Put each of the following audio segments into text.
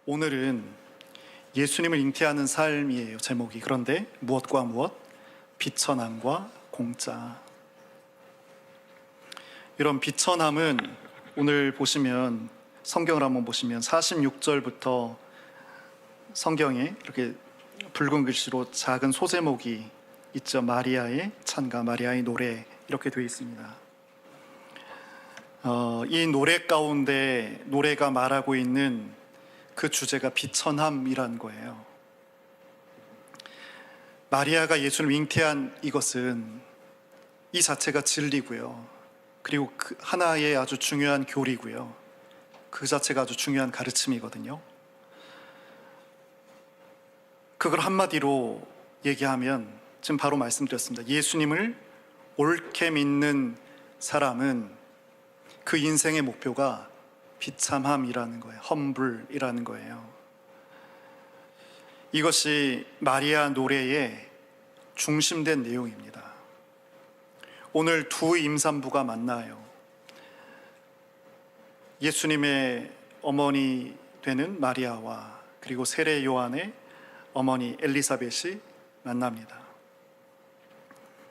오늘은 예수님을 잉태하는 삶이에요, 제목이. 그런데 무엇과 무엇? 비천함과 공짜. 이런 비천함은 오늘 보시면, 성경을 한번 보시면 46절부터 성경에 이렇게 붉은 글씨로 작은 소제목이 있죠. 마리아의 찬가, 마리아의 노래, 이렇게 되어 있습니다. 이 노래 가운데 노래가 말하고 있는 그 주제가 비천함이란 거예요. 마리아가 예수를 잉태한 이것은 이 자체가 진리고요, 그리고 그 하나의 아주 중요한 교리고요, 그 자체가 아주 중요한 가르침이거든요. 그걸 한마디로 얘기하면 지금 바로 말씀드렸습니다. 예수님을 옳게 믿는 사람은 그 인생의 목표가 비참함이라는 거예요. 험불이라는 거예요. 이것이 마리아 노래의 중심된 내용입니다. 오늘 두 임산부가 만나요. 예수님의 어머니 되는 마리아와 그리고 세례 요한의 어머니 엘리사벳이 만납니다.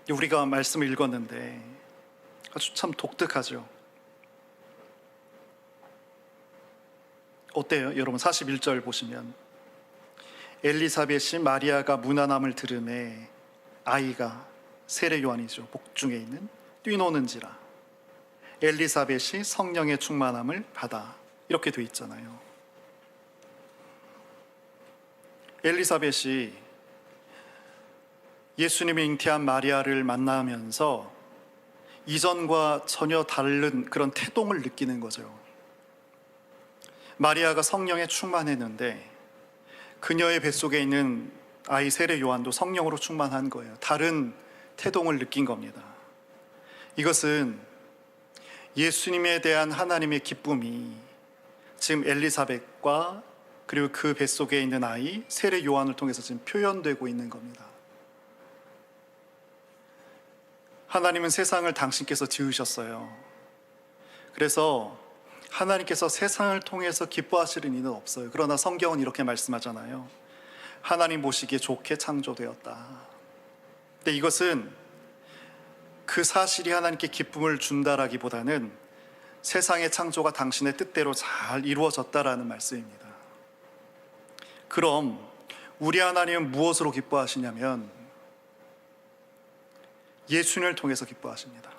우리가 말씀을 읽었는데 아주 참 독특하죠. 어때요? 여러분 41절 보시면 엘리사벳이 마리아가 무난함을 들으매 아이가, 세례 요한이죠, 복중에 있는, 뛰노는지라 엘리사벳이 성령의 충만함을 받아, 이렇게 돼 있잖아요. 엘리사벳이 예수님이 잉태한 마리아를 만나면서 이전과 전혀 다른 그런 태동을 느끼는 거죠. 마리아가 성령에 충만했는데 그녀의 뱃속에 있는 아이 세례 요한도 성령으로 충만한 거예요. 다른 태동을 느낀 겁니다. 이것은 예수님에 대한 하나님의 기쁨이 지금 엘리사벳과 그리고 그 뱃속에 있는 아이 세례 요한을 통해서 지금 표현되고 있는 겁니다. 하나님은 세상을 당신께서 지으셨어요. 그래서 하나님께서 세상을 통해서 기뻐하시는 이는 없어요. 그러나 성경은 이렇게 말씀하잖아요. 하나님 보시기에 좋게 창조되었다. 근데 이것은 그 사실이 하나님께 기쁨을 준다라기보다는 세상의 창조가 당신의 뜻대로 잘 이루어졌다라는 말씀입니다. 그럼 우리 하나님은 무엇으로 기뻐하시냐면 예수님을 통해서 기뻐하십니다.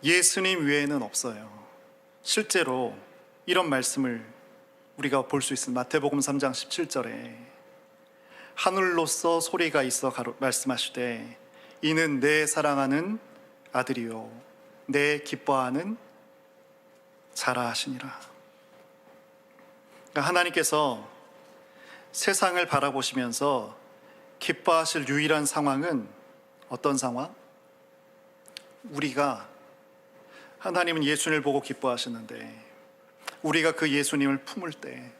예수님 외에는 없어요. 실제로 이런 말씀을 우리가 볼 수 있습니다. 마태복음 3장 17절에 하늘로서 소리가 있어 말씀하시되 이는 내 사랑하는 아들이요 내 기뻐하는 자라 하시니라. 그러니까 하나님께서 세상을 바라보시면서 기뻐하실 유일한 상황은 어떤 상황? 우리가, 하나님은 예수님을 보고 기뻐하시는데 우리가 그 예수님을 품을 때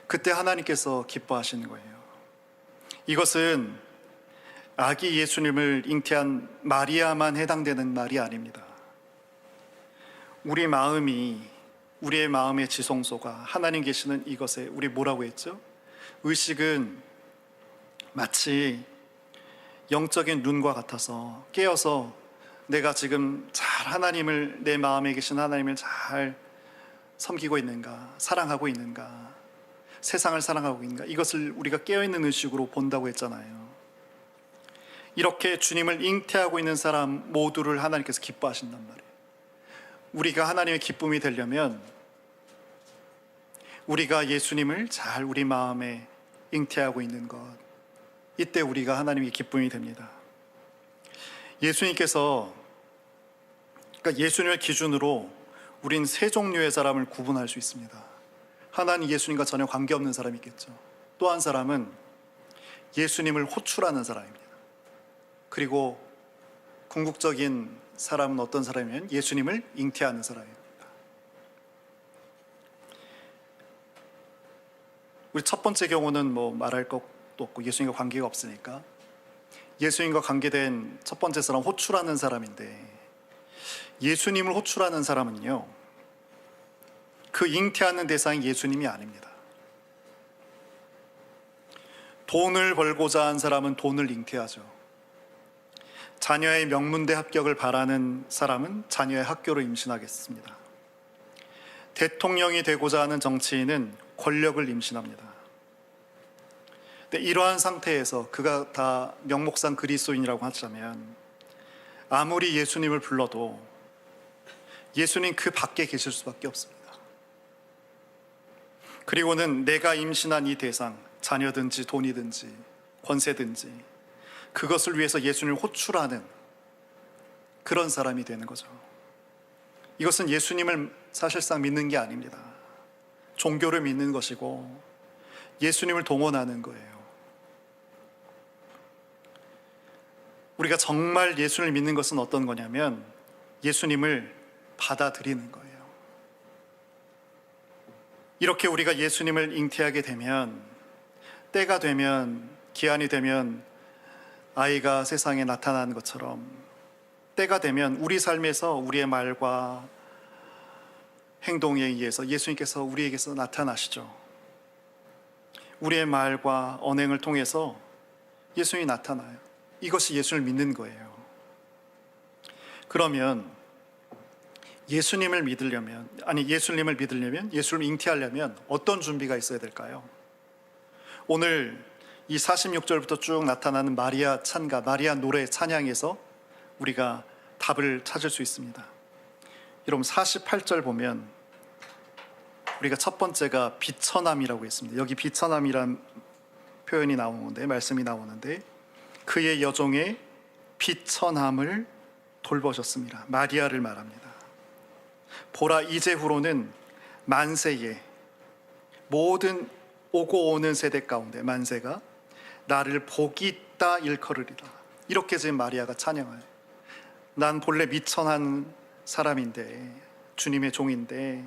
그때 하나님께서 기뻐하시는 거예요. 이것은 아기 예수님을 잉태한 마리아만 해당되는 말이 아닙니다. 우리 마음이, 우리의 마음의 지성소가 하나님 계시는 이것에, 우리 뭐라고 했죠? 의식은 마치 영적인 눈과 같아서 깨어서 내가 지금 잘 하나님을, 내 마음에 계신 하나님을 잘 섬기고 있는가, 사랑하고 있는가, 세상을 사랑하고 있는가, 이것을 우리가 깨어있는 의식으로 본다고 했잖아요. 이렇게 주님을 잉태하고 있는 사람 모두를 하나님께서 기뻐하신단 말이에요. 우리가 하나님의 기쁨이 되려면 우리가 예수님을 잘 우리 마음에 잉태하고 있는 것, 이때 우리가 하나님의 기쁨이 됩니다. 예수님께서, 그러니까 예수님을 기준으로 우린 세 종류의 사람을 구분할 수 있습니다. 하나는 예수님과 전혀 관계없는 사람이 있겠죠. 또 한 사람은 예수님을 호출하는 사람입니다. 그리고 궁극적인 사람은 어떤 사람이면 예수님을 잉태하는 사람입니다. 우리 첫 번째 경우는 뭐 말할 것도 없고 예수님과 관계가 없으니까 예수님과 관계된 첫 번째 사람, 호출하는 사람인데, 예수님을 호출하는 사람은요, 그 잉태하는 대상이 예수님이 아닙니다. 돈을 벌고자 한 사람은 돈을 잉태하죠. 자녀의 명문대 합격을 바라는 사람은 자녀의 학교를 임신하겠습니다. 대통령이 되고자 하는 정치인은 권력을 임신합니다. 근데 이러한 상태에서 그가 다 명목상 그리스도인이라고 하자면 아무리 예수님을 불러도 예수님 그 밖에 계실 수밖에 없습니다. 그리고는 내가 임신한 이 대상, 자녀든지 돈이든지 권세든지 그것을 위해서 예수님을 호출하는 그런 사람이 되는 거죠. 이것은 예수님을 사실상 믿는 게 아닙니다. 종교를 믿는 것이고 예수님을 동원하는 거예요. 우리가 정말 예수를 믿는 것은 어떤 거냐면 예수님을 받아들이는 거예요. 이렇게 우리가 예수님을 잉태하게 되면, 때가 되면, 기한이 되면 아이가 세상에 나타나는 것처럼 때가 되면 우리 삶에서 우리의 말과 행동에 의해서 예수님께서 우리에게서 나타나시죠. 우리의 말과 언행을 통해서 예수님이 나타나요. 이것이 예수를 믿는 거예요. 그러면 예수님을 믿으려면, 예수를 잉태하려면 어떤 준비가 있어야 될까요? 오늘 이 46절부터 쭉 나타나는 마리아 찬가, 마리아 노래 찬양에서 우리가 답을 찾을 수 있습니다. 여러분 48절 보면 우리가 첫 번째가 비천함이라고 했습니다. 여기 비천함이란 표현이 나오는데, 말씀이 나오는데, 그의 여종의 비천함을 돌보셨습니다. 마리아를 말합니다. 보라, 이제후로는 만세에 모든 오고 오는 세대 가운데 만세가 나를 복이 있다 일컬으리라. 이렇게 지금 마리아가 찬양해요. 난 본래 미천한 사람인데, 주님의 종인데,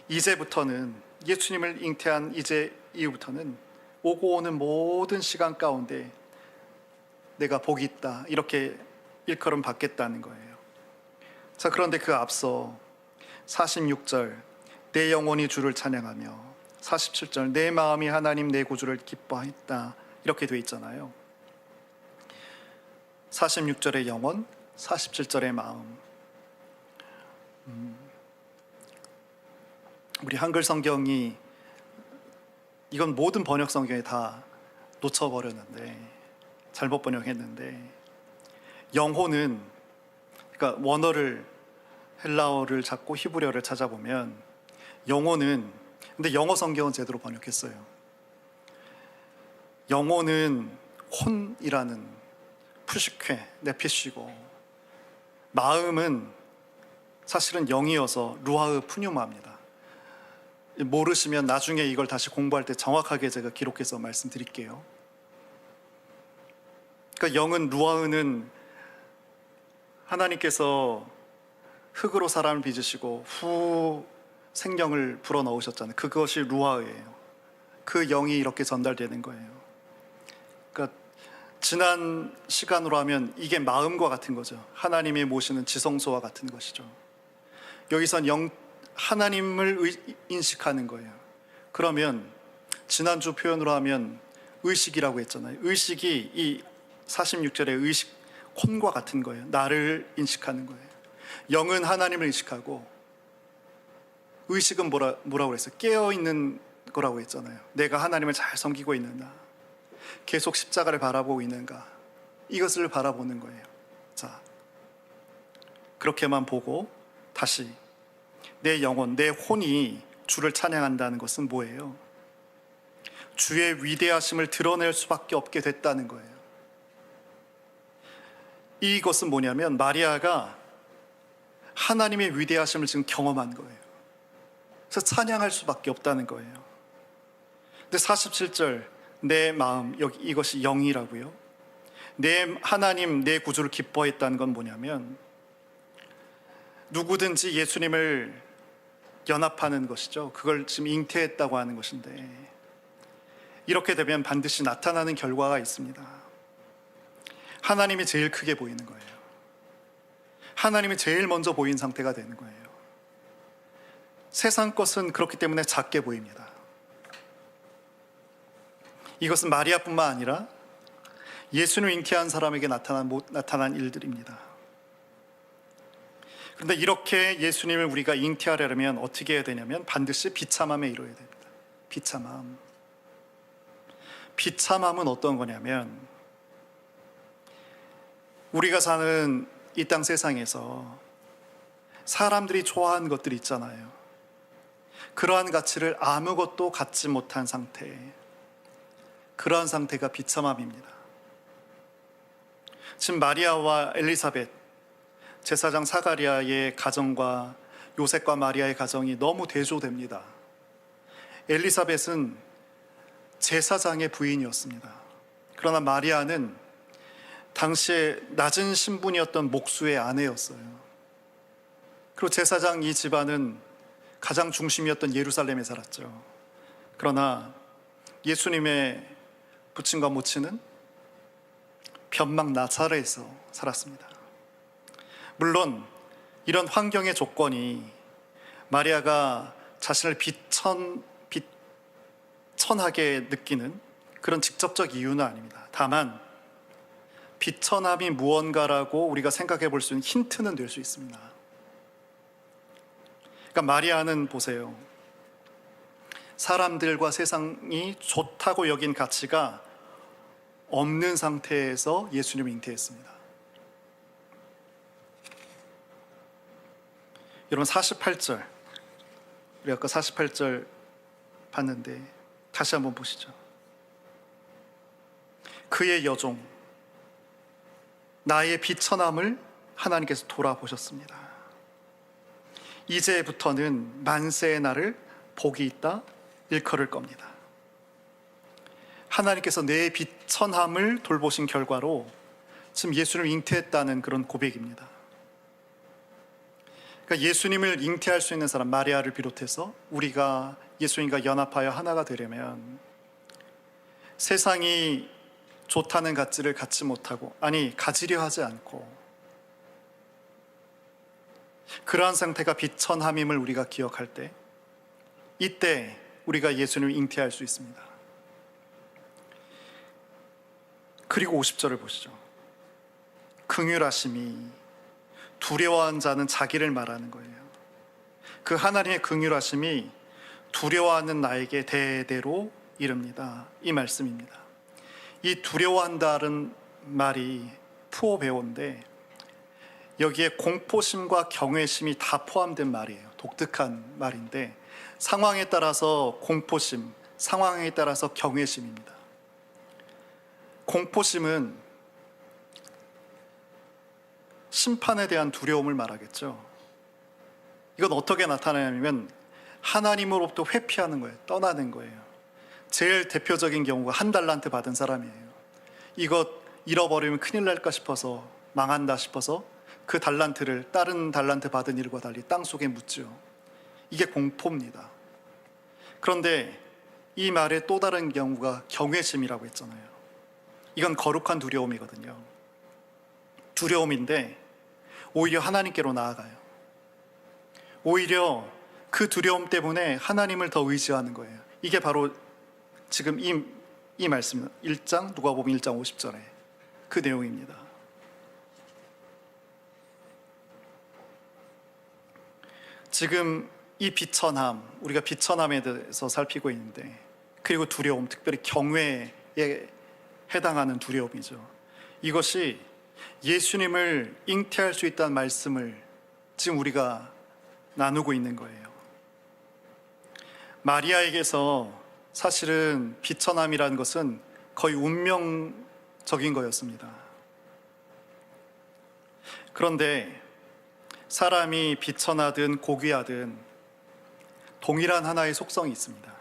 이제부터는, 예수님을 잉태한 이제 이후부터는 오고 오는 모든 시간 가운데 내가 복이 있다, 이렇게 일컬음 받겠다는 거예요. 자, 그런데 그 앞서 46절 내 영혼이 주를 찬양하며, 47절 내 마음이 하나님 내 구주를 기뻐했다, 이렇게 돼 있잖아요. 46절의 영혼, 47절의 마음. 우리 한글 성경이, 이건 모든 번역 성경에 다 놓쳐버렸는데, 잘못 번역했는데, 영혼은, 그러니까 원어를, 헬라어를 찾고 히브리어를 찾아보면 영혼은, 근데 영어 성경은 제대로 번역했어요. 영혼은 혼이라는 푸시케, 네피시고, 마음은 사실은 영이어서 루하흐 푸뉴마입니다. 모르시면 나중에 이걸 다시 공부할 때 정확하게 제가 기록해서 말씀드릴게요. 그러니까 영은, 루하흐는 하나님께서 흑으로 사람을 빚으시고 후 생명을 불어넣으셨잖아요. 그것이 루하흐예요. 그 영이 이렇게 전달되는 거예요. 그러니까 지난 시간으로 하면 이게 마음과 같은 거죠. 하나님이 모시는 지성소와 같은 것이죠. 여기선 하나님을 인식하는 거예요. 그러면 지난주 표현으로 하면 의식이라고 했잖아요. 의식이 이 46절의 의식, 혼과 같은 거예요. 나를 인식하는 거예요. 영은 하나님을 인식하고, 의식은 뭐라고 그랬어요? 깨어있는 거라고 했잖아요. 내가 하나님을 잘 섬기고 있는가, 계속 십자가를 바라보고 있는가, 이것을 바라보는 거예요. 자, 그렇게만 보고 다시 내 영혼, 내 혼이 주를 찬양한다는 것은 뭐예요? 주의 위대하심을 드러낼 수밖에 없게 됐다는 거예요. 이것은 뭐냐면 마리아가 하나님의 위대하심을 지금 경험한 거예요. 그래서 찬양할 수밖에 없다는 거예요. 근데 47절 내 마음, 여기 이것이 영이라고요. 내 하나님, 내 구주를 기뻐했다는 건 뭐냐면 누구든지 예수님을 연합하는 것이죠. 그걸 지금 잉태했다고 하는 것인데, 이렇게 되면 반드시 나타나는 결과가 있습니다. 하나님이 제일 크게 보이는 거예요. 하나님이 제일 먼저 보인 상태가 되는 거예요. 세상 것은 그렇기 때문에 작게 보입니다. 이것은 마리아뿐만 아니라 예수님을 잉태한 사람에게 나타난 일들입니다. 그런데 이렇게 예수님을 우리가 잉태하려면 어떻게 해야 되냐면 반드시 비참함에 이루어야 됩니다. 비참함. 비참함은 어떤 거냐면 우리가 사는 이 땅 세상에서 사람들이 좋아하는 것들이 있잖아요. 그러한 가치를 아무것도 갖지 못한 상태, 그러한 상태가 비참함입니다. 지금 마리아와 엘리사벳, 제사장 사가랴의 가정과 요셉과 마리아의 가정이 너무 대조됩니다. 엘리사벳은 제사장의 부인이었습니다. 그러나 마리아는 당시에 낮은 신분이었던 목수의 아내였어요. 그리고 제사장 이 집안은 가장 중심이었던 예루살렘에 살았죠. 그러나 예수님의 부친과 모친은 변막 나사렛에서 살았습니다. 물론 이런 환경의 조건이 마리아가 자신을 비천하게 느끼는 그런 직접적 이유는 아닙니다. 다만 비천함이 무언가라고 우리가 생각해 볼 수 있는 힌트는 될 수 있습니다. 그러니까 마리아는 보세요. 사람들과 세상이 좋다고 여긴 가치가 없는 상태에서 예수님을 잉태했습니다. 여러분 48절, 우리 아까 48절 봤는데 다시 한번 보시죠. 그의 여종 나의 비천함을 하나님께서 돌아보셨습니다. 이제부터는 만세의 날을 복이 있다 일컬을 겁니다. 하나님께서 내 비천함을 돌보신 결과로 지금 예수님을 잉태했다는 그런 고백입니다. 그러니까 예수님을 잉태할 수 있는 사람 마리아를 비롯해서 우리가 예수님과 연합하여 하나가 되려면 세상이 좋다는 가치를 갖지 못하고, 아니 가지려 하지 않고, 그러한 상태가 비천함임을 우리가 기억할 때, 이때 우리가 예수님을 잉태할 수 있습니다. 그리고 50절을 보시죠. 긍휼하심이 두려워한 자는 자기를 말하는 거예요. 그 하나님의 긍휼하심이 두려워하는 나에게 대대로 이릅니다. 이 말씀입니다. 이 두려워한다는 말이 푸어베오인데 여기에 공포심과 경외심이 다 포함된 말이에요. 독특한 말인데 상황에 따라서 공포심, 상황에 따라서 경외심입니다. 공포심은 심판에 대한 두려움을 말하겠죠. 이건 어떻게 나타나냐면 하나님으로부터 회피하는 거예요. 떠나는 거예요. 제일 대표적인 경우가 한 달란트 받은 사람이에요. 이것 잃어버리면 큰일 날까 싶어서, 망한다 싶어서 그 달란트를 다른 달란트 받은 일과 달리 땅속에 묻죠. 이게 공포입니다. 그런데 이 말의 또 다른 경우가 경외심이라고 했잖아요. 이건 거룩한 두려움이거든요. 두려움인데 오히려 하나님께로 나아가요. 오히려 그 두려움 때문에 하나님을 더 의지하는 거예요. 이게 바로 지금 이 말씀 1장 누가복음 1장 50절에 그 내용입니다. 지금 이 비천함, 우리가 비천함에 대해서 살피고 있는데, 그리고 두려움, 특별히 경외에 해당하는 두려움이죠. 이것이 예수님을 잉태할 수 있다는 말씀을 지금 우리가 나누고 있는 거예요. 마리아에게서 사실은 비천함이라는 것은 거의 운명적인 거였습니다. 그런데 사람이 비천하든 고귀하든 동일한 하나의 속성이 있습니다.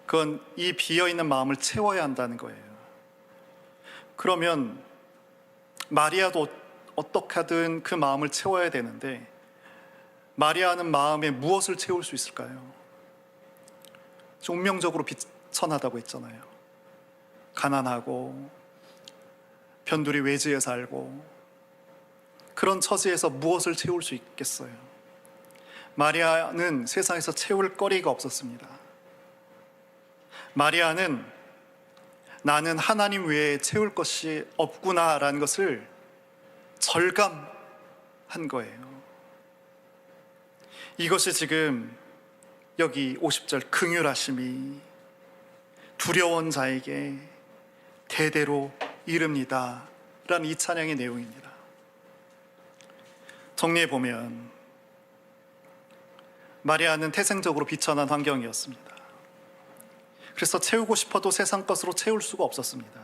그건 이 비어있는 마음을 채워야 한다는 거예요. 그러면 마리아도 어떻게 하든 그 마음을 채워야 되는데 마리아는 마음에 무엇을 채울 수 있을까요? 운명적으로 비천하다고 했잖아요. 가난하고 변두리 외지에 살고 그런 처지에서 무엇을 채울 수 있겠어요? 마리아는 세상에서 채울 거리가 없었습니다. 마리아는 나는 하나님 외에 채울 것이 없구나라는 것을 절감한 거예요. 이것이 지금 여기 50절 긍휼하심이 두려운 자에게 대대로 이릅니다 라는 이 찬양의 내용입니다. 정리해 보면 마리아는 태생적으로 비천한 환경이었습니다. 그래서 채우고 싶어도 세상 것으로 채울 수가 없었습니다.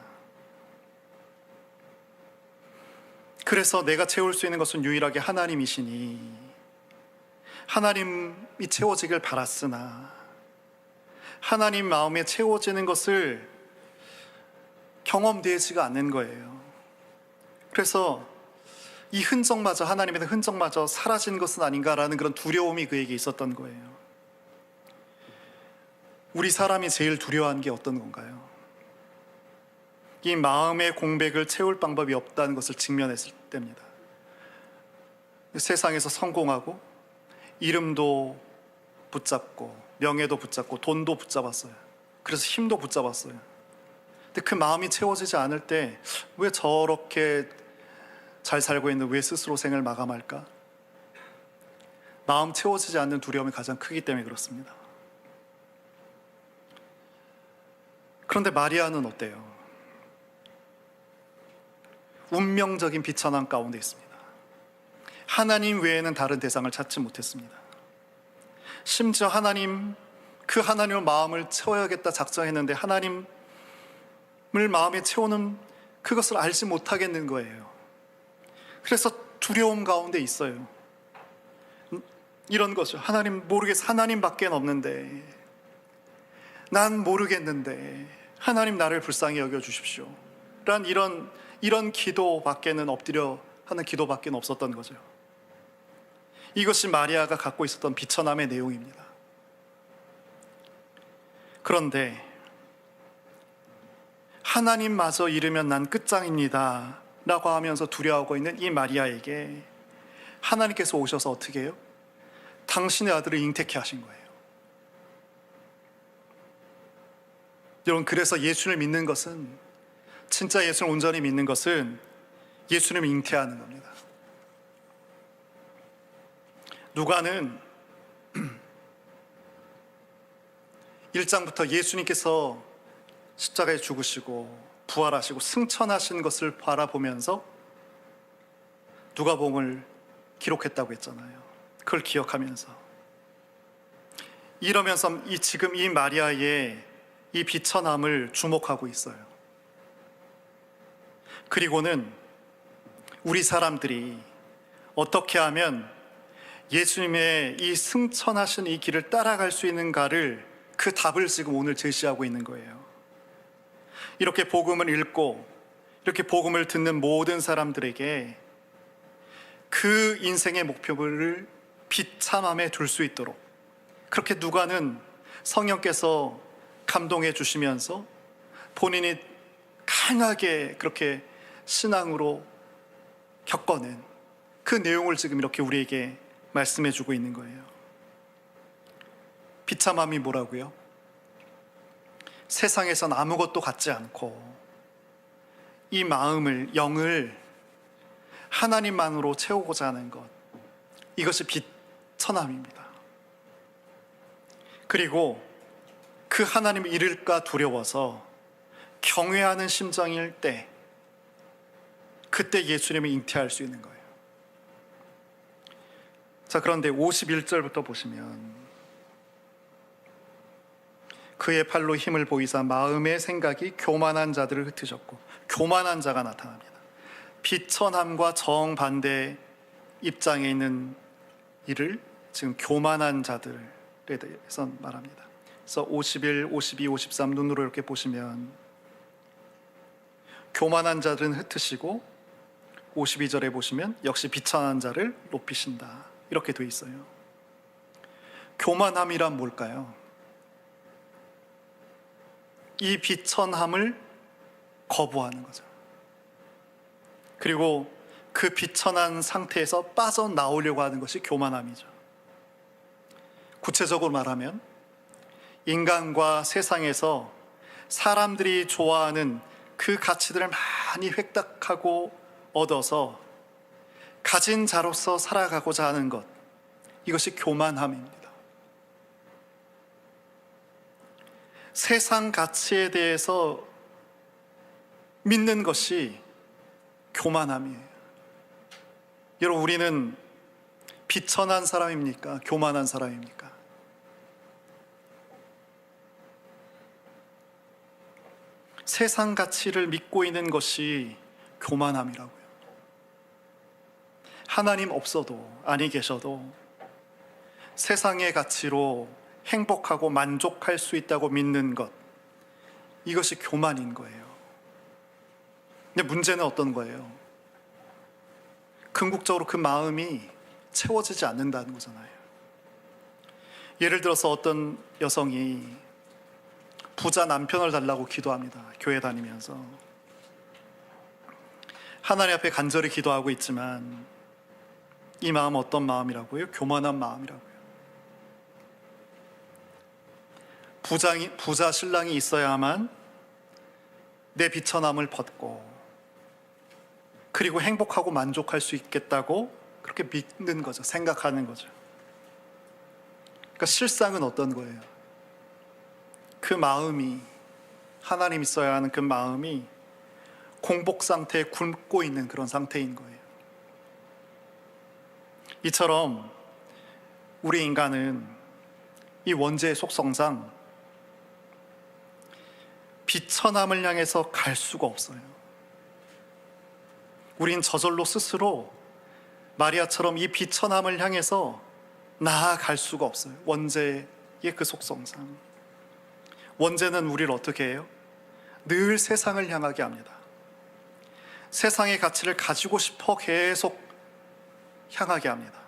그래서 내가 채울 수 있는 것은 유일하게 하나님이시니 하나님이 채워지길 바랐으나 하나님 마음에 채워지는 것을 경험되지가 않는 거예요. 그래서 이 흔적마저, 하나님의 흔적마저 사라진 것은 아닌가라는 그런 두려움이 그에게 있었던 거예요. 우리 사람이 제일 두려워하는 게 어떤 건가요? 이 마음의 공백을 채울 방법이 없다는 것을 직면했을 때입니다. 세상에서 성공하고 이름도 붙잡고 명예도 붙잡고 돈도 붙잡았어요. 그래서 힘도 붙잡았어요. 근데 그 마음이 채워지지 않을 때 왜 저렇게 잘 살고 있는 왜 스스로 생을 마감할까? 마음 채워지지 않는 두려움이 가장 크기 때문에 그렇습니다. 그런데 마리아는 어때요? 운명적인 비천함 가운데 있습니다. 하나님 외에는 다른 대상을 찾지 못했습니다. 심지어 그 하나님의 마음을 채워야겠다 작정했는데 하나님을 마음에 채우는 그것을 알지 못하겠는 거예요. 그래서 두려움 가운데 있어요. 이런 거죠. 하나님 모르겠어. 하나님밖에 없는데, 난 모르겠는데 하나님 나를 불쌍히 여겨주십시오 란 이런 기도밖에는 엎드려 하는 기도밖에 없었던 거죠. 이것이 마리아가 갖고 있었던 비천함의 내용입니다. 그런데 하나님마저 이르면 난 끝장입니다 라고 하면서 두려워하고 있는 이 마리아에게 하나님께서 오셔서 어떻게 해요? 당신의 아들을 잉태케 하신 거예요. 여러분, 그래서 예수를 믿는 것은, 진짜 예수를 온전히 믿는 것은 예수님을 잉태하는 겁니다. 누가는 1장부터 예수님께서 십자가에 죽으시고 부활하시고 승천하신 것을 바라보면서 누가복음을 기록했다고 했잖아요. 그걸 기억하면서 이러면서 지금 이 마리아의 이 비천함을 주목하고 있어요. 그리고는 우리 사람들이 어떻게 하면 예수님의 이 승천하신 이 길을 따라갈 수 있는가를, 그 답을 지금 오늘 제시하고 있는 거예요. 이렇게 복음을 읽고 이렇게 복음을 듣는 모든 사람들에게 그 인생의 목표를 비참함에 둘 수 있도록, 그렇게 누가는 성령께서 감동해 주시면서 본인이 강하게 그렇게 신앙으로 겪어낸 그 내용을 지금 이렇게 우리에게 말씀해 주고 있는 거예요. 비참함이 뭐라고요? 세상에선 아무것도 갖지 않고 이 마음을, 영을 하나님만으로 채우고자 하는 것, 이것이 비천함입니다. 그리고 그 하나님을 잃을까 두려워서 경외하는 심정일 때, 그때 예수님을 잉태할 수 있는 거예요. 자, 그런데 51절부터 보시면 그의 팔로 힘을 보이사 마음의 생각이 교만한 자들을 흩으셨고, 교만한 자가 나타납니다. 비천함과 정반대 입장에 있는 이를 지금 교만한 자들에 대해서 말합니다. 그래서 51, 52, 53 눈으로 이렇게 보시면 교만한 자들은 흩으시고 52절에 보시면 역시 비천한 자를 높이신다, 이렇게 돼 있어요. 교만함이란 뭘까요? 이 비천함을 거부하는 거죠. 그리고 그 비천한 상태에서 빠져나오려고 하는 것이 교만함이죠. 구체적으로 말하면 인간과 세상에서 사람들이 좋아하는 그 가치들을 많이 획득하고 얻어서 가진 자로서 살아가고자 하는 것, 이것이 교만함입니다. 세상 가치에 대해서 믿는 것이 교만함이에요. 여러분, 우리는 비천한 사람입니까? 교만한 사람입니까? 세상 가치를 믿고 있는 것이 교만함이라고요. 하나님 없어도, 아니 계셔도 세상의 가치로 행복하고 만족할 수 있다고 믿는 것, 이것이 교만인 거예요. 근데 문제는 어떤 거예요? 궁극적으로 그 마음이 채워지지 않는다는 거잖아요. 예를 들어서 어떤 여성이 부자 남편을 달라고 기도합니다. 교회 다니면서 하나님 앞에 간절히 기도하고 있지만 이 마음은 어떤 마음이라고요? 교만한 마음이라고요. 부자 신랑이 있어야만 내 비천함을 벗고 그리고 행복하고 만족할 수 있겠다고 그렇게 믿는 거죠. 생각하는 거죠. 그러니까 실상은 어떤 거예요? 그 마음이, 하나님 있어야 하는 그 마음이 공복 상태에 굶고 있는 그런 상태인 거예요. 이처럼 우리 인간은 이 원죄의 속성상 비천함을 향해서 갈 수가 없어요. 우린 저절로 스스로 마리아처럼 이 비천함을 향해서 나아갈 수가 없어요. 원죄의 그 속성상. 원죄는 우리를 어떻게 해요? 늘 세상을 향하게 합니다. 세상의 가치를 가지고 싶어 계속 향하게 합니다.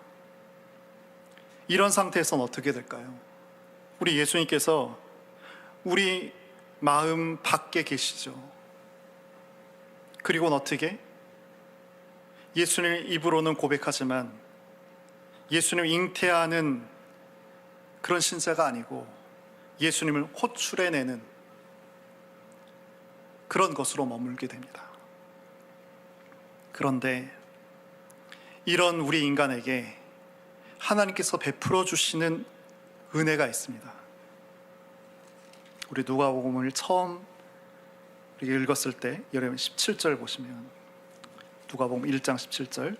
이런 상태에서는 어떻게 될까요? 우리 예수님께서 우리 마음 밖에 계시죠. 그리고는 어떻게? 예수님 입으로는 고백하지만 예수님을 잉태하는 그런 신자가 아니고 예수님을 호출해내는 그런 것으로 머물게 됩니다. 그런데 이런 우리 인간에게 하나님께서 베풀어 주시는 은혜가 있습니다. 우리 누가복음을 처음 읽었을 때 여러분 17절 보시면 누가복음 1장 17절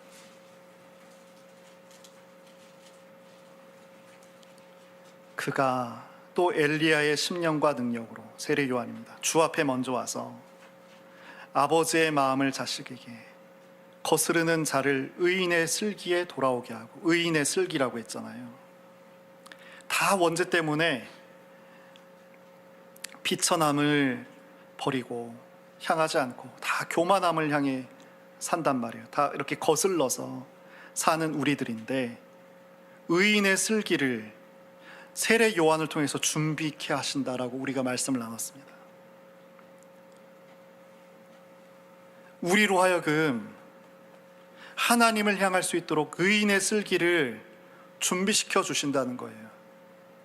그가 또 엘리야의 심령과 능력으로 세례 요한입니다. 주 앞에 먼저 와서 아버지의 마음을 자식에게 거스르는 자를 의인의 슬기에 돌아오게 하고 의인의 슬기라고 했잖아요. 다 원죄 때문에 비천함을 버리고 향하지 않고 다 교만함을 향해 산단 말이에요. 다 이렇게 거슬러서 사는 우리들인데 의인의 슬기를 세례 요한을 통해서 준비케 하신다라고 우리가 말씀을 나눴습니다. 우리로 하여금 하나님을 향할 수 있도록 의인의 슬기를 준비시켜 주신다는 거예요.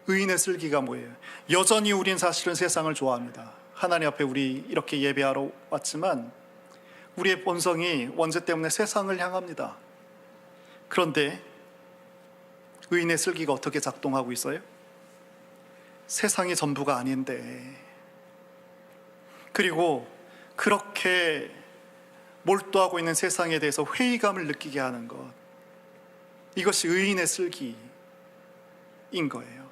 의인의 슬기가 뭐예요? 여전히 우린 사실은 세상을 좋아합니다. 하나님 앞에 우리 이렇게 예배하러 왔지만 우리의 본성이 원죄 때문에 세상을 향합니다. 그런데 의인의 슬기가 어떻게 작동하고 있어요? 세상이 전부가 아닌데, 그리고 그렇게 몰두하고 있는 세상에 대해서 회의감을 느끼게 하는 것, 이것이 의인의 슬기인 거예요.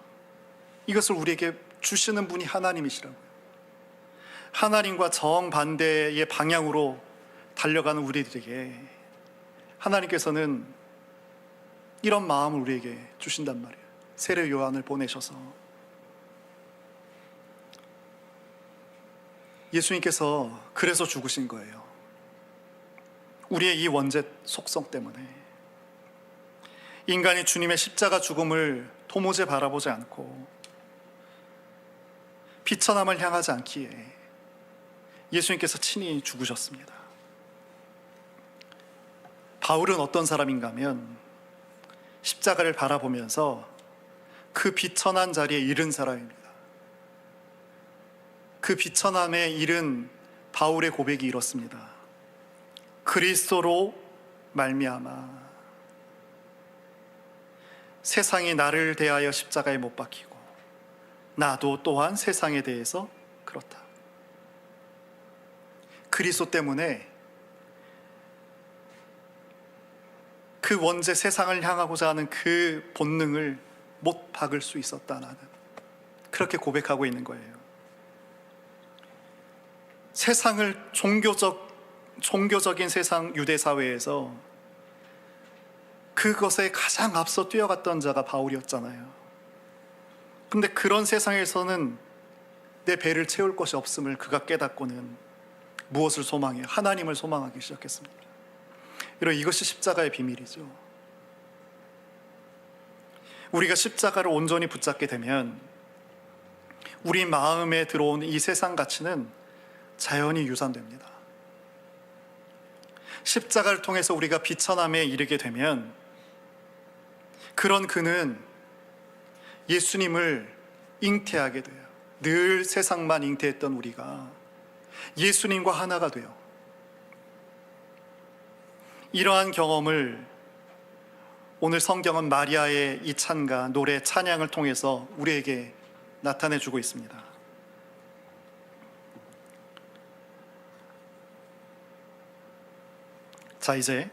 이것을 우리에게 주시는 분이 하나님이시라고요. 하나님과 정반대의 방향으로 달려가는 우리들에게 하나님께서는 이런 마음을 우리에게 주신단 말이에요. 세례 요한을 보내셔서 예수님께서 그래서 죽으신 거예요. 우리의 이 원죄 속성 때문에 인간이 주님의 십자가 죽음을 도무지 바라보지 않고 비천함을 향하지 않기에 예수님께서 친히 죽으셨습니다. 바울은 어떤 사람인가 하면 십자가를 바라보면서 그 비천한 자리에 이른 사람입니다. 그 비천함에 이른 바울의 고백이 이렇습니다. 그리스도로 말미암아 세상이 나를 대하여 십자가에 못 박히고 나도 또한 세상에 대해서 그렇다. 그리스도 때문에 그 원죄 세상을 향하고자 하는 그 본능을 못 박을 수 있었다. 나는 그렇게 고백하고 있는 거예요. 세상을 종교적인 세상 유대 사회에서 그것에 가장 앞서 뛰어갔던 자가 바울이었잖아요. 근데 그런 세상에서는 내 배를 채울 것이 없음을 그가 깨닫고는 무엇을 소망해요? 하나님을 소망하기 시작했습니다. 이것이 십자가의 비밀이죠. 우리가 십자가를 온전히 붙잡게 되면 우리 마음에 들어온 이 세상 가치는 자연히 유산됩니다. 십자가를 통해서 우리가 비천함에 이르게 되면 그런 그는 예수님을 잉태하게 돼요. 늘 세상만 잉태했던 우리가 예수님과 하나가 돼요. 이러한 경험을 오늘 성경은 마리아의 이 찬가, 노래, 찬양을 통해서 우리에게 나타내주고 있습니다. 자, 이제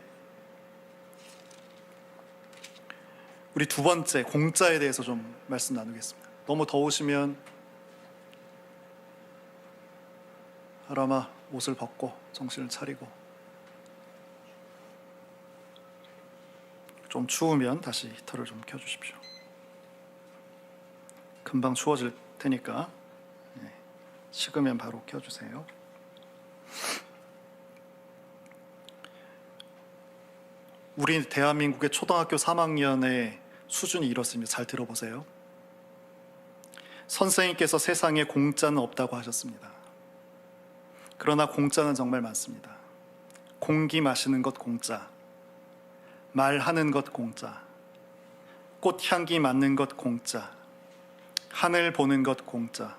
우리 두 번째 공짜에 대해서 좀 말씀 나누겠습니다. 너무 더우시면 아라마 옷을 벗고 정신을 차리고, 좀 추우면 다시 히터를 좀 켜주십시오. 금방 추워질 테니까 식으면 바로 켜주세요. 우리 대한민국의 초등학교 3학년의 수준이 이렇습니다. 잘 들어보세요. 선생님께서 세상에 공짜는 없다고 하셨습니다. 그러나 공짜는 정말 많습니다. 공기 마시는 것 공짜, 말하는 것 공짜, 꽃향기 맡는 것 공짜, 하늘 보는 것 공짜,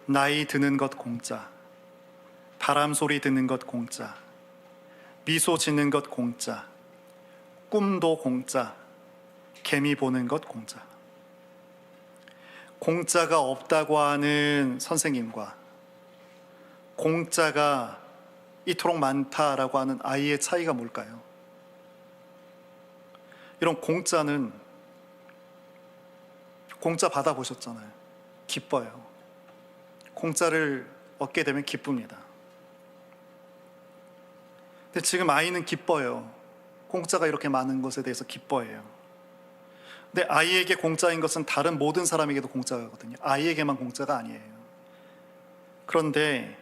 나이 드는 것 공짜, 바람 소리 듣는 것 공짜, 미소 짓는 것 공짜, 꿈도 공짜, 개미 보는 것 공짜. 공짜가 없다고 하는 선생님과 공짜가 이토록 많다라고 하는 아이의 차이가 뭘까요? 이런 공짜는, 공짜 받아보셨잖아요. 기뻐요. 공짜를 얻게 되면 기쁩니다. 근데 지금 아이는 기뻐요. 공짜가 이렇게 많은 것에 대해서 기뻐해요. 근데 아이에게 공짜인 것은 다른 모든 사람에게도 공짜거든요. 아이에게만 공짜가 아니에요. 그런데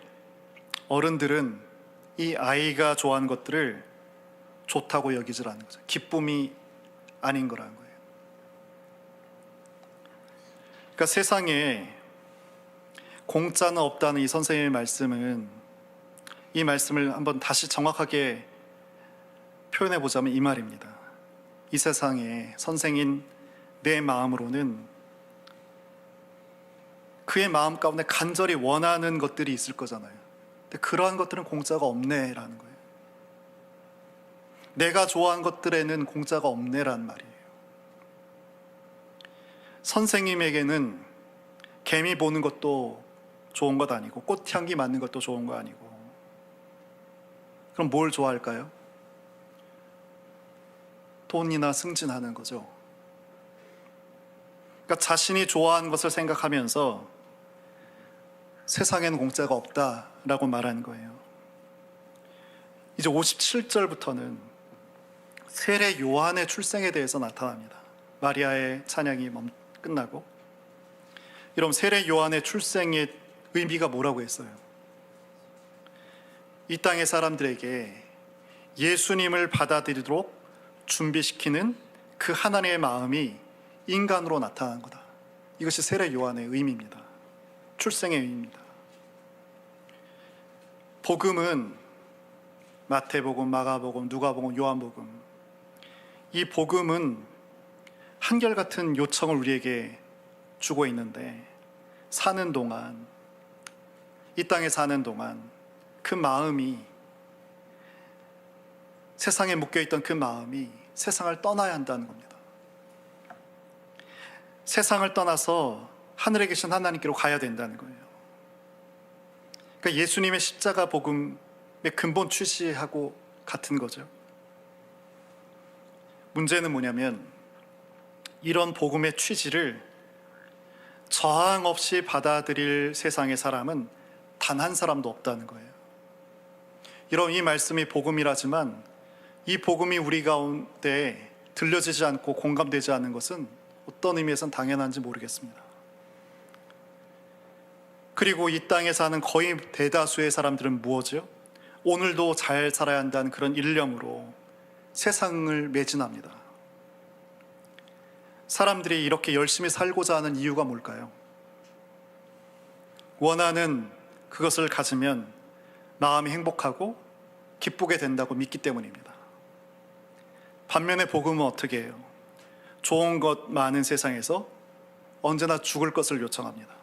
어른들은 이 아이가 좋아하는 것들을 좋다고 여기질 않는 거죠. 기쁨이 아닌 거라는 거예요. 그러니까 세상에 공짜는 없다는 이 선생님의 말씀은, 이 말씀을 한번 다시 정확하게 표현해 보자면 이 말입니다. 이 세상에 선생인 내 마음으로는 그의 마음 가운데 간절히 원하는 것들이 있을 거잖아요. 근데 그러한 것들은 공짜가 없네라는 거예요. 내가 좋아하는 것들에는 공짜가 없네라는 말이에요. 선생님에게는 개미 보는 것도 좋은 것 아니고 꽃향기 맡는 것도 좋은 거 아니고, 그럼 뭘 좋아할까요? 돈이나 승진하는 거죠. 그러니까 자신이 좋아하는 것을 생각하면서 세상에는 공짜가 없다라고 말하는 거예요. 이제 57절부터는 세례 요한의 출생에 대해서 나타납니다. 마리아의 찬양이 끝나고, 이럼 세례 요한의 출생의 의미가 뭐라고 했어요? 이 땅의 사람들에게 예수님을 받아들이도록 준비시키는 그 하나님의 마음이 인간으로 나타난 거다. 이것이 세례 요한의 의미입니다. 출생의 의미입니다. 복음은 마태복음, 마가복음, 누가복음, 요한복음, 이 복음은 한결같은 요청을 우리에게 주고 있는데, 사는 동안, 이 땅에 사는 동안 그 마음이, 세상에 묶여있던 그 마음이 세상을 떠나야 한다는 겁니다. 세상을 떠나서 하늘에 계신 하나님께로 가야 된다는 거예요. 그러니까 예수님의 십자가 복음의 근본 취지하고 같은 거죠. 문제는 뭐냐면, 이런 복음의 취지를 저항 없이 받아들일 세상의 사람은 단 한 사람도 없다는 거예요. 이런 이 말씀이 복음이라지만 이 복음이 우리 가운데 들려지지 않고 공감되지 않는 것은 어떤 의미에서는 당연한지 모르겠습니다. 그리고 이 땅에 사는 거의 대다수의 사람들은 무엇이요? 오늘도 잘 살아야 한다는 그런 일념으로 세상을 매진합니다. 사람들이 이렇게 열심히 살고자 하는 이유가 뭘까요? 원하는 그것을 가지면 마음이 행복하고 기쁘게 된다고 믿기 때문입니다. 반면에 복음은 어떻게 해요? 좋은 것 많은 세상에서 언제나 죽을 것을 요청합니다.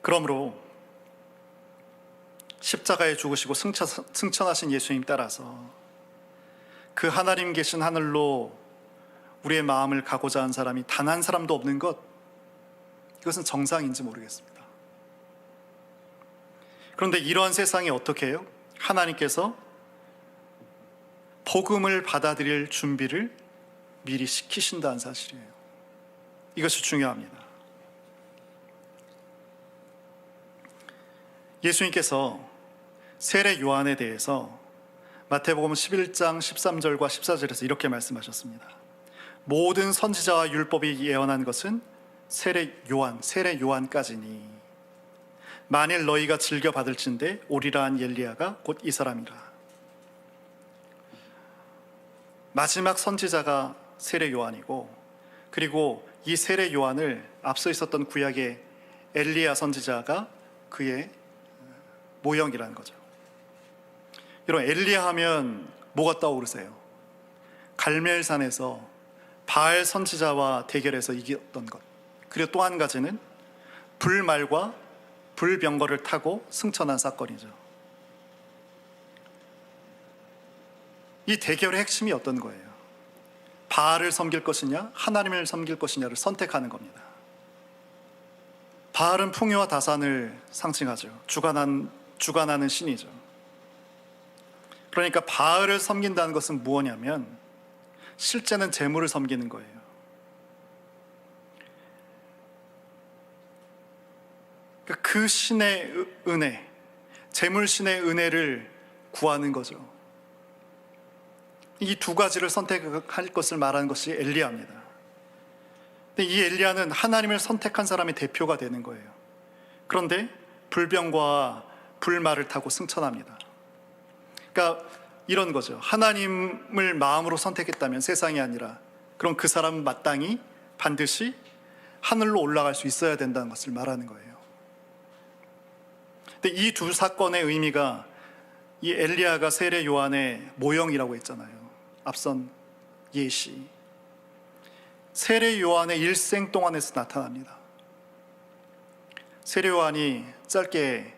그러므로 십자가에 죽으시고 승천하신 예수님 따라서 그 하나님 계신 하늘로 우리의 마음을 가고자 하는 사람이 단 한 사람도 없는 것, 이것은 정상인지 모르겠습니다. 그런데 이러한 세상이 어떻게 해요? 하나님께서 복음을 받아들일 준비를 미리 시키신다는 사실이에요. 이것이 중요합니다. 예수님께서 세례 요한에 대해서 마태복음 11장 13절과 14절에서 이렇게 말씀하셨습니다. 모든 선지자와 율법이 예언한 것은 세례 요한까지니 만일 너희가 즐겨 받을진대 오리라 한 엘리야가 곧 이 사람이라. 마지막 선지자가 세례 요한이고, 그리고 이 세례 요한을 앞서 있었던 구약의 엘리야 선지자가 그의 모형이라는 거죠. 이런 엘리야 하면 뭐가 떠오르세요? 갈멜산에서 바알 선지자와 대결해서 이겼던 것. 그리고 또 한 가지는 불말과 불병거를 타고 승천한 사건이죠. 이 대결의 핵심이 어떤 거예요? 바알을 섬길 것이냐, 하나님을 섬길 것이냐를 선택하는 겁니다. 바알은 풍요와 다산을 상징하죠. 주관하는 신이죠. 그러니까 바알을 섬긴다는 것은 무엇이냐면 실제는 재물을 섬기는 거예요. 그 신의 은혜, 재물신의 은혜를 구하는 거죠. 이 두 가지를 선택할 것을 말하는 것이 엘리야입니다. 근데 이 엘리야는 하나님을 선택한 사람의 대표가 되는 거예요. 그런데 불병과 불말을 타고 승천합니다. 그러니까 이런 거죠. 하나님을 마음으로 선택했다면, 세상이 아니라, 그럼 그 사람은 마땅히 반드시 하늘로 올라갈 수 있어야 된다는 것을 말하는 거예요. 근데 이 두 사건의 의미가 이 엘리야가 세례 요한의 모형이라고 했잖아요. 앞선 예시. 세례 요한의 일생 동안에서 나타납니다. 세례 요한이 짧게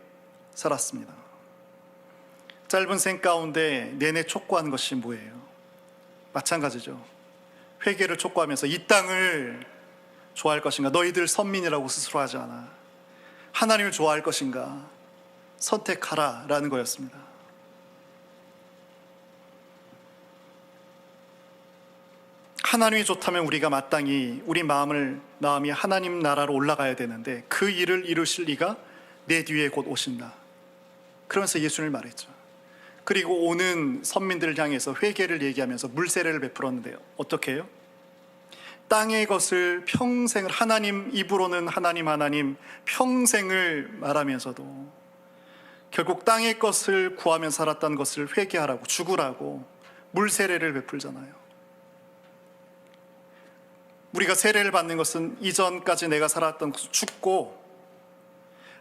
살았습니다. 짧은 생 가운데 내내 촉구하는 것이 뭐예요? 마찬가지죠. 회개를 촉구하면서 이 땅을 좋아할 것인가? 너희들 선민이라고 스스로 하지 않아. 하나님을 좋아할 것인가? 선택하라 라는 거였습니다. 하나님이 좋다면 우리가 마땅히 우리 마음이 하나님 나라로 올라가야 되는데 그 일을 이루실 이가 내 뒤에 곧 오신다. 그러면서 예수님을 말했죠. 그리고 오는 선민들을 향해서 회개를 얘기하면서 물세례를 베풀었는데요. 어떻게 해요? 땅의 것을 평생을, 하나님 입으로는 하나님 평생을 말하면서도 결국 땅의 것을 구하며 살았던 것을 회개하라고, 죽으라고 물세례를 베풀잖아요. 우리가 세례를 받는 것은 이전까지 내가 살았던 것을 죽고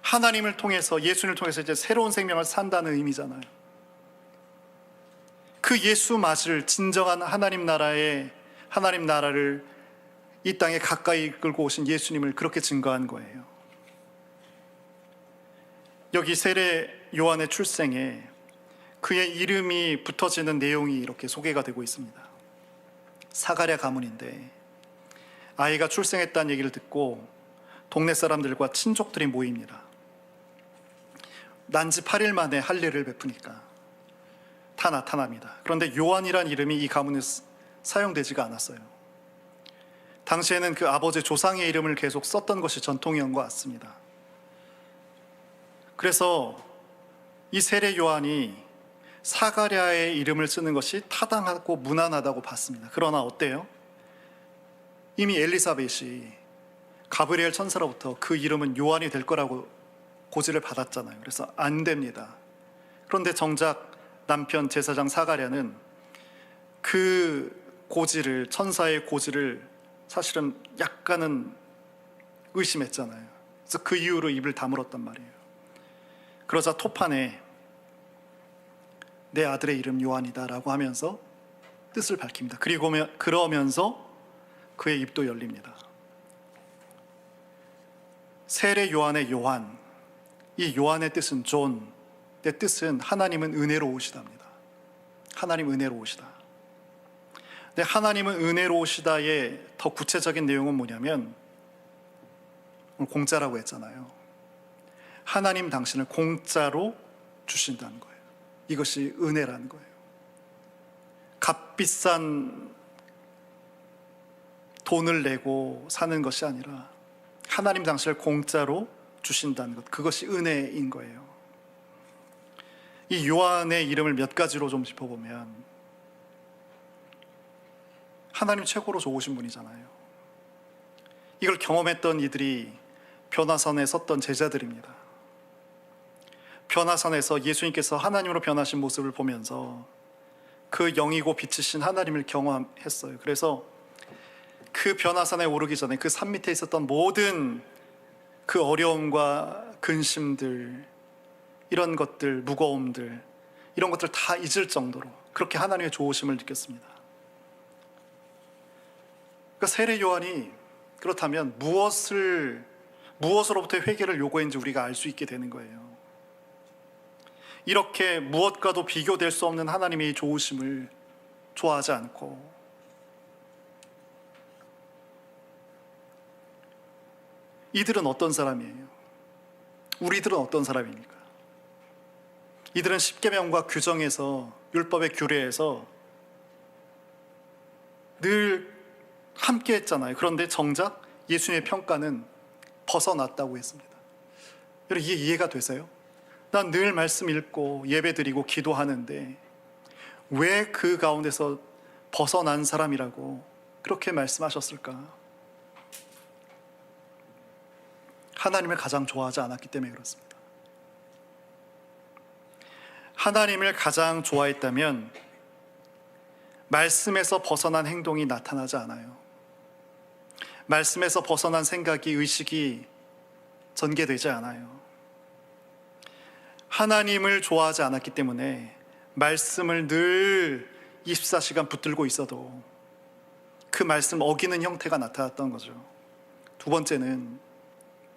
하나님을 통해서, 예수님을 통해서 이제 새로운 생명을 산다는 의미잖아요. 그 예수 맞을 진정한 하나님 나라의 하나님 나라를 이 땅에 가까이 끌고 오신 예수님을 그렇게 증거한 거예요. 여기 세례 요한의 출생에 그의 이름이 붙어지는 내용이 이렇게 소개가 되고 있습니다. 사가랴 가문인데 아이가 출생했다는 얘기를 듣고 동네 사람들과 친족들이 모입니다. 난지 8일 만에 할례를 베푸니까 다 나타납니다. 그런데 요한이란 이름이 이 가문에 사용되지가 않았어요. 당시에는 그 아버지 조상의 이름을 계속 썼던 것이 전통이었던 것 같습니다. 그래서 이 세례 요한이 사가랴의 이름을 쓰는 것이 타당하고 무난하다고 봤습니다. 그러나 어때요? 이미 엘리사벳이 가브리엘 천사로부터 그 이름은 요한이 될 거라고 고지를 받았잖아요. 그래서 안 됩니다. 그런데 정작 남편 제사장 사가랴는 그 고지를, 천사의 고지를 사실은 약간은 의심했잖아요. 그래서 그 이후로 입을 다물었단 말이에요. 그러자 토판에 내 아들의 이름 요한이다 라고 하면서 뜻을 밝힙니다. 그리고 그러면서 그의 입도 열립니다. 세례 요한의 요한, 이 요한의 뜻은 존의 뜻은 하나님은 은혜로우시다입니다. 하나님 은혜로우시다. 근데 하나님은 은혜로우시다의 더 구체적인 내용은 뭐냐면 오늘 공짜라고 했잖아요. 하나님 당신을 공짜로 주신다는 거예요. 이것이 은혜라는 거예요. 값비싼 돈을 내고 사는 것이 아니라 하나님 당신을 공짜로 주신다는 것, 그것이 은혜인 거예요. 이 요한의 이름을 몇 가지로 좀 짚어보면 하나님 최고로 좋으신 분이잖아요. 이걸 경험했던 이들이 변화산에 섰던 제자들입니다. 변화산에서 예수님께서 하나님으로 변하신 모습을 보면서 그 영이고 빛이신 하나님을 경험했어요. 그래서 그 변화산에 오르기 전에 그 산 밑에 있었던 모든 그 어려움과 근심들, 이런 것들, 무거움들, 이런 것들 다 잊을 정도로 그렇게 하나님의 좋으심을 느꼈습니다. 그러니까 세례 요한이 그렇다면 무엇으로부터 회개를 요구했는지 우리가 알 수 있게 되는 거예요. 이렇게 무엇과도 비교될 수 없는 하나님의 좋으심을 좋아하지 않고 이들은 어떤 사람이에요? 우리들은 어떤 사람입니까? 이들은 십계명과 규정에서, 율법의 규례에서 늘 함께 했잖아요. 그런데 정작 예수님의 평가는 벗어났다고 했습니다. 여러분, 이게 이해가 되세요? 난 늘 말씀 읽고 예배 드리고 기도하는데 왜 그 가운데서 벗어난 사람이라고 그렇게 말씀하셨을까? 하나님을 가장 좋아하지 않았기 때문에 그렇습니다. 하나님을 가장 좋아했다면 말씀에서 벗어난 행동이 나타나지 않아요. 말씀에서 벗어난 생각이, 의식이 전개되지 않아요. 하나님을 좋아하지 않았기 때문에 말씀을 늘 24시간 붙들고 있어도 그 말씀 어기는 형태가 나타났던 거죠. 두 번째는,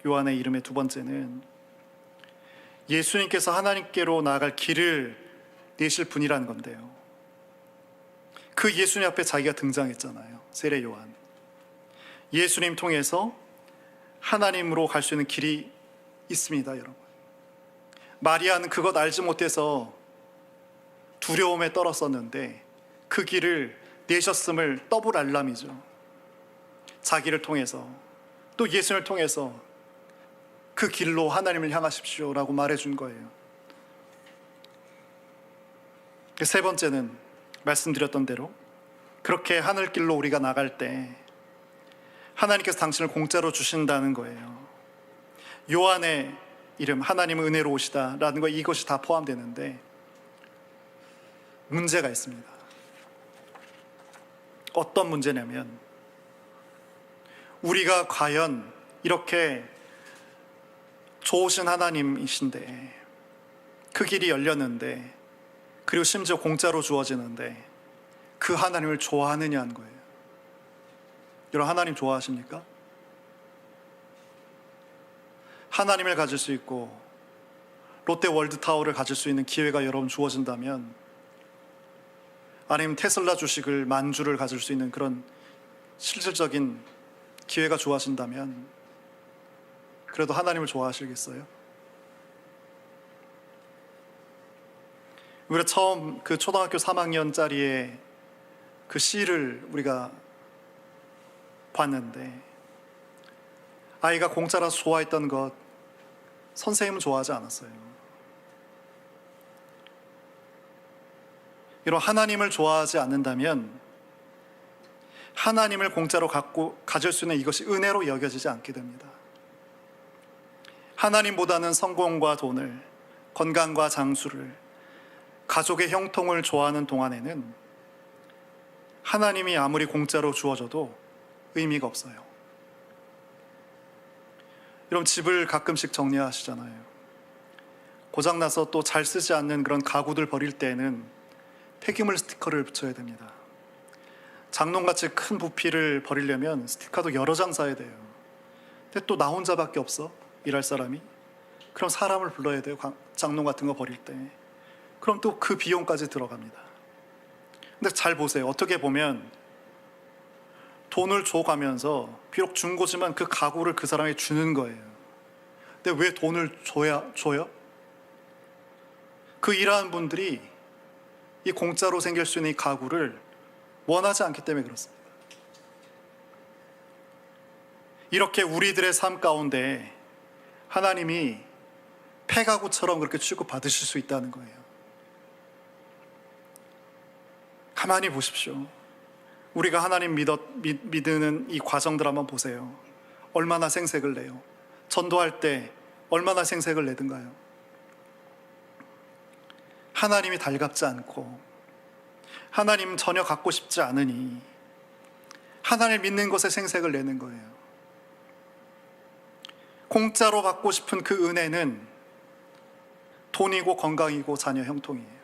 요한의 이름의 두 번째는 예수님께서 하나님께로 나아갈 길을 내실 분이라는 건데요. 그 예수님 앞에 자기가 등장했잖아요. 세례 요한. 예수님 통해서 하나님으로 갈 수 있는 길이 있습니다, 여러분. 마리아는 그것 알지 못해서 두려움에 떨었었는데 그 길을 내셨음을 더블 알람이죠. 자기를 통해서, 또 예수님을 통해서 그 길로 하나님을 향하십시오 라고 말해준 거예요. 세 번째는 말씀드렸던 대로 그렇게 하늘길로 우리가 나갈 때 하나님께서 당신을 공짜로 주신다는 거예요. 요한의 이름, 하나님은 은혜로우시다 라는 거, 이것이 다 포함되는데 문제가 있습니다. 어떤 문제냐면 우리가 과연 이렇게 좋으신 하나님이신데 그 길이 열렸는데, 그리고 심지어 공짜로 주어지는데 그 하나님을 좋아하느냐는 거예요. 여러분, 하나님 좋아하십니까? 하나님을 가질 수 있고 롯데 월드타워를 가질 수 있는 기회가 여러분 주어진다면, 아니면 테슬라 주식을 만주를 가질 수 있는 그런 실질적인 기회가 주어진다면, 그래도 하나님을 좋아하시겠어요? 우리가 처음 그 초등학교 3학년짜리의 그 시를 우리가 봤는데, 아이가 공짜라서 좋아했던 것, 선생님은 좋아하지 않았어요. 이런 하나님을 좋아하지 않는다면 하나님을 공짜로 가질 수 있는 이것이 은혜로 여겨지지 않게 됩니다. 하나님보다는 성공과 돈을, 건강과 장수를, 가족의 형통을 좋아하는 동안에는 하나님이 아무리 공짜로 주어져도 의미가 없어요. 여러분, 집을 가끔씩 정리하시잖아요. 고장나서 또 잘 쓰지 않는 그런 가구들 버릴 때에는 폐기물 스티커를 붙여야 됩니다. 장롱같이 큰 부피를 버리려면 스티커도 여러 장 사야 돼요. 근데 또 나 혼자밖에 없어, 일할 사람이. 그럼 사람을 불러야 돼요, 장롱 같은 거 버릴 때. 그럼 또 그 비용까지 들어갑니다. 근데 잘 보세요. 어떻게 보면 돈을 줘가면서, 비록 준 거지만 그 가구를 그 사람에게 주는 거예요. 근데 왜 돈을 줘요? 그 일하는 분들이 이 공짜로 생길 수 있는 이 가구를 원하지 않기 때문에 그렇습니다. 이렇게 우리들의 삶 가운데 하나님이 폐가구처럼 그렇게 취급받으실 수 있다는 거예요. 가만히 보십시오. 우리가 하나님 믿는 이 과정들 한번 보세요. 얼마나 생색을 내요. 전도할 때 얼마나 생색을 내든가요. 하나님이 달갑지 않고 하나님 전혀 갖고 싶지 않으니 하나님을 믿는 것에 생색을 내는 거예요. 공짜로 받고 싶은 그 은혜는 돈이고 건강이고 자녀 형통이에요.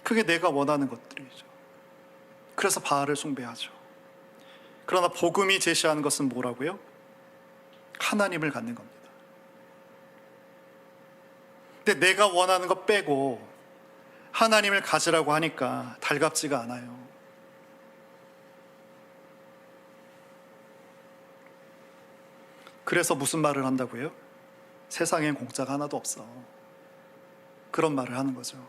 그게 내가 원하는 것들이죠. 그래서 바알을 숭배하죠. 그러나 복음이 제시하는 것은 뭐라고요? 하나님을 갖는 겁니다. 근데 내가 원하는 것 빼고 하나님을 가지라고 하니까 달갑지가 않아요. 그래서 무슨 말을 한다고요? 세상엔 공짜가 하나도 없어. 그런 말을 하는 거죠.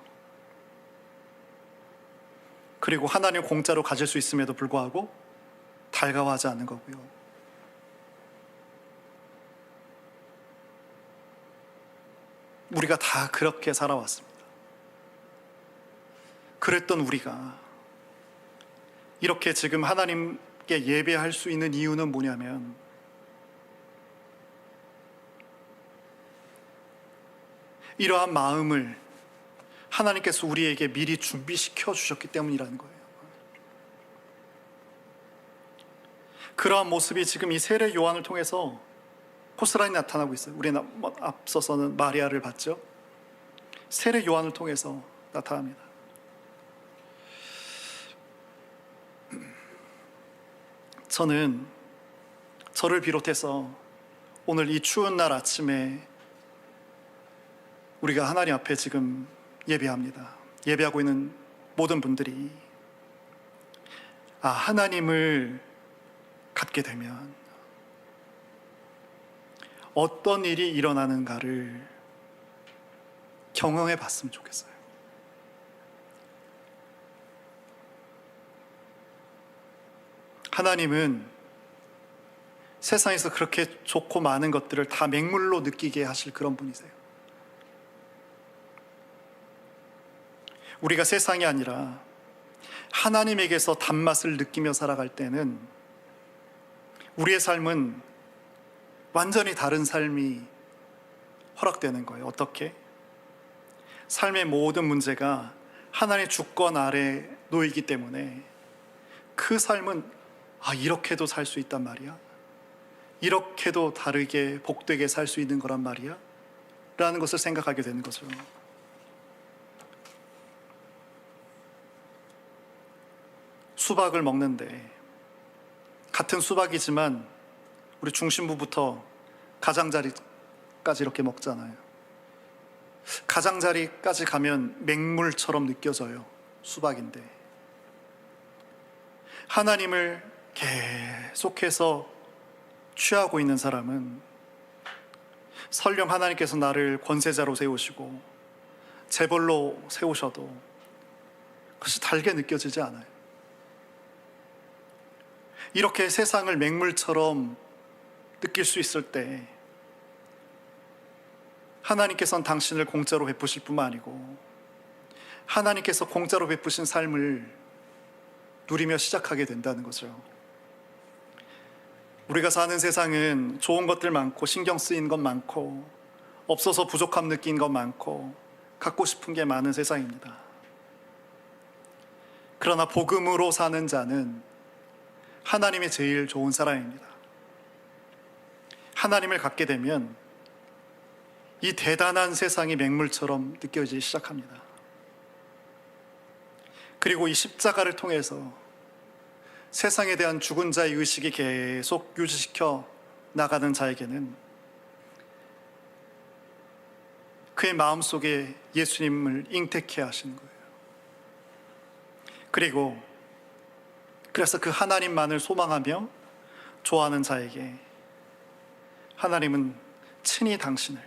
그리고 하나님 공짜로 가질 수 있음에도 불구하고 달가워하지 않는 거고요. 우리가 다 그렇게 살아왔습니다. 그랬던 우리가 이렇게 지금 하나님께 예배할 수 있는 이유는 뭐냐면, 이러한 마음을 하나님께서 우리에게 미리 준비시켜 주셨기 때문이라는 거예요. 그러한 모습이 지금 이 세례 요한을 통해서 고스란히 나타나고 있어요. 우리는 앞서서는 마리아를 봤죠. 세례 요한을 통해서 나타납니다. 저는 저를 비롯해서 오늘 이 추운 날 아침에 우리가 하나님 앞에 지금 예배합니다. 예배하고 있는 모든 분들이 하나님을 갖게 되면 어떤 일이 일어나는가를 경험해 봤으면 좋겠어요. 하나님은 세상에서 그렇게 좋고 많은 것들을 다 맹물로 느끼게 하실 그런 분이세요. 우리가 세상이 아니라 하나님에게서 단맛을 느끼며 살아갈 때는 우리의 삶은 완전히 다른 삶이 허락되는 거예요. 어떻게? 삶의 모든 문제가 하나님의 주권 아래 놓이기 때문에 그 삶은 이렇게도 살 수 있단 말이야? 이렇게도 다르게 복되게 살 수 있는 거란 말이야? 라는 것을 생각하게 되는 거죠. 수박을 먹는데 같은 수박이지만 우리 중심부부터 가장자리까지 이렇게 먹잖아요. 가장자리까지 가면 맹물처럼 느껴져요. 수박인데 하나님을 계속해서 취하고 있는 사람은 설령 하나님께서 나를 권세자로 세우시고 재벌로 세우셔도 그것이 달게 느껴지지 않아요. 이렇게 세상을 맹물처럼 느낄 수 있을 때 하나님께서는 당신을 공짜로 베푸실 뿐만 아니고 하나님께서 공짜로 베푸신 삶을 누리며 시작하게 된다는 거죠. 우리가 사는 세상은 좋은 것들 많고 신경 쓰인 것 많고 없어서 부족함 느낀 것 많고 갖고 싶은 게 많은 세상입니다. 그러나 복음으로 사는 자는 하나님의 제일 좋은 사람입니다. 하나님을 갖게 되면 이 대단한 세상이 맹물처럼 느껴지기 시작합니다. 그리고 이 십자가를 통해서 세상에 대한 죽은 자의 의식이 계속 유지시켜 나가는 자에게는 그의 마음속에 예수님을 잉태케 하시는 거예요. 그래서 그 하나님만을 소망하며 좋아하는 자에게 하나님은 친히 당신을,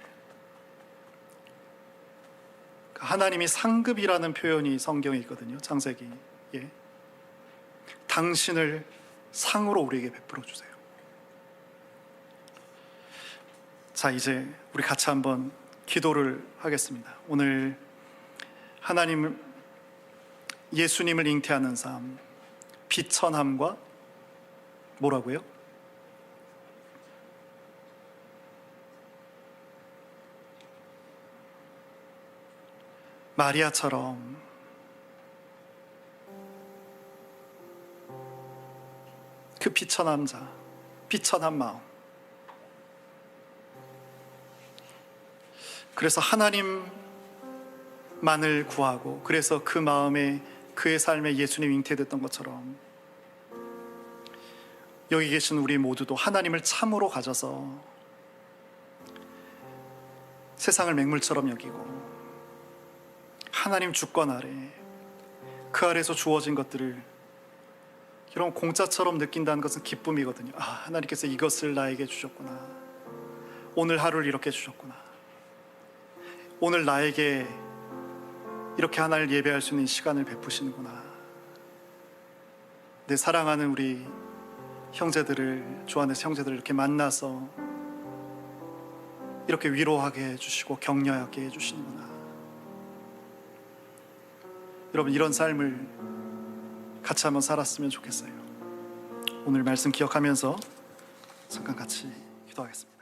하나님이 상급이라는 표현이 성경에 있거든요. 창세기. 당신을 상으로 우리에게 베풀어 주세요. 자, 이제 우리 같이 한번 기도를 하겠습니다. 오늘 예수님을 잉태하는 삶, 비천함과 뭐라고요? 마리아처럼 그 비천한 자, 비천한 마음, 그래서 하나님만을 구하고 그래서 그 마음에 그의 삶에 예수님 잉태됐던 것처럼 여기 계신 우리 모두도 하나님을 참으로 가져서 세상을 맹물처럼 여기고 하나님 주권 아래 그 아래에서 주어진 것들을 이런 공짜처럼 느낀다는 것은 기쁨이거든요. 하나님께서 이것을 나에게 주셨구나. 오늘 하루를 이렇게 주셨구나. 오늘 나에게 이렇게 하나님을 예배할 수 있는 시간을 베푸시는구나. 내 사랑하는 우리 형제들을, 주 안에서 형제들을 이렇게 만나서 이렇게 위로하게 해주시고 격려하게 해주시는구나. 여러분, 이런 삶을 같이 한번 살았으면 좋겠어요. 오늘 말씀 기억하면서 잠깐 같이 기도하겠습니다.